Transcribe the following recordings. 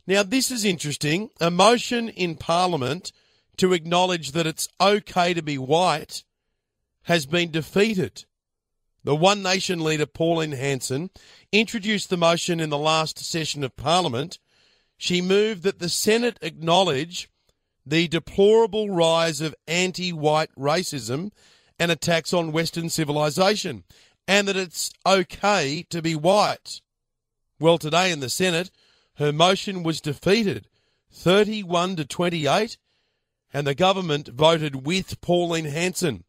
Now, this is interesting. A motion in Parliament to acknowledge that it's okay to be white has been defeated. The One Nation leader, Pauline Hanson, introduced the motion in the last session of Parliament. She moved that the Senate acknowledge the deplorable rise of anti-white racism and attacks on Western civilisation, and that it's okay to be white. Well, today in the Senate, her motion was defeated, 31 to 28, and the government voted with Pauline Hanson.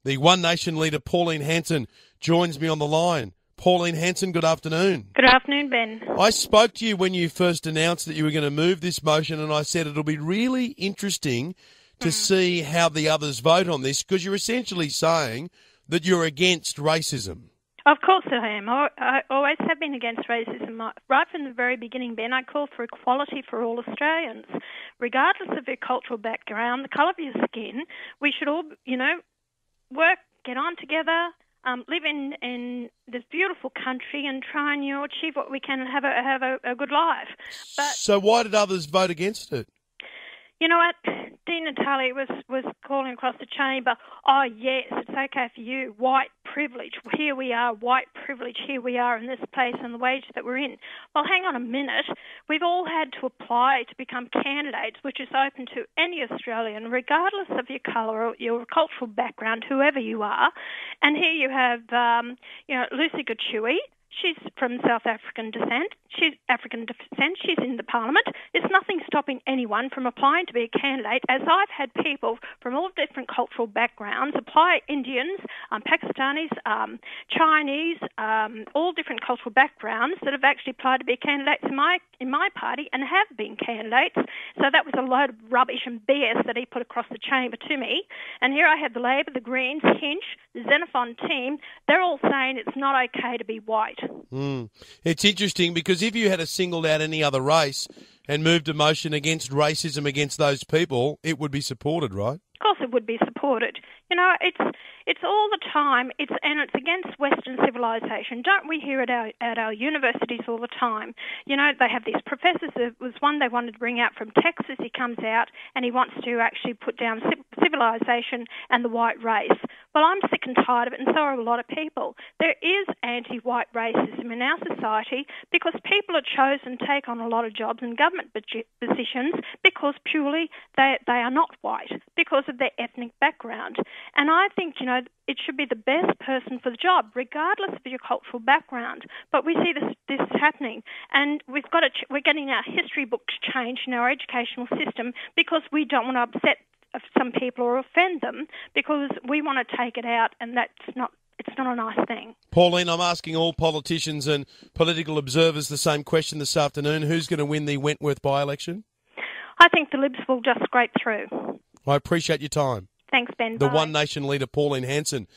The One Nation leader, Pauline Hanson, joins me on the line. Pauline Hanson, good afternoon. Good afternoon, Ben. I spoke to you when you first announced that you were going to move this motion, and I said it'll be really interesting to see how the others vote on this, because you're essentially saying that you're against racism. Of course I am. I always have been against racism. Right from the very beginning, Ben, I call for equality for all Australians. Regardless of your cultural background, the colour of your skin, we should all, work, get on together, live in this beautiful country and try and achieve what we can and have a good life. But so why did others vote against it? you know what? Dean Natali was calling across the chamber, oh yes, it's okay for you, white privilege. Here we are, white privilege, here we are in this place and the wage that we're in. Well, hang on a minute. We've all had to apply to become candidates, which is open to any Australian, regardless of your colour or your cultural background, whoever you are. And here you have, Lucy Gachui. She's from South African descent. She's African descent. She's in the parliament. There's nothing stopping anyone from applying to be a candidate, as I've had people from all different cultural backgrounds apply, Indians, Pakistanis, Chinese, all different cultural backgrounds that have actually applied to be candidates in my party and have been candidates. So that was a load of rubbish and BS that he put across the chamber to me. And here I have the Labor, the Greens, Hinch, the Xenophon team. They're all saying it's not okay to be white. It's interesting because if you had singled out any other race and moved a motion against racism against those people, it would be supported, right? Of course it would be supported. You know, it's all the time, it's against Western civilisation. Don't we hear it at our universities all the time? You know, they have these professors. There was one they wanted to bring out from Texas. He comes out and he wants to actually put down civilisation and the white race. Well, I'm sick and tired of it, and so are a lot of people. There is anti-white racism in our society because people are chosen to take on a lot of jobs and government positions because purely they are not white, because of their ethnic background. And I think, you know, it should be the best person for the job, regardless of your cultural background. But we see this happening, and we're getting our history books changed in our educational system because we don't want to upset some people or offend them, because we want to take it out, and it's not a nice thing. Pauline, I'm asking all politicians and political observers the same question this afternoon. Who's going to win the Wentworth by-election? I think the Libs will just scrape through. I appreciate your time. Thanks, Ben. The Bye. One Nation leader, Pauline Hanson,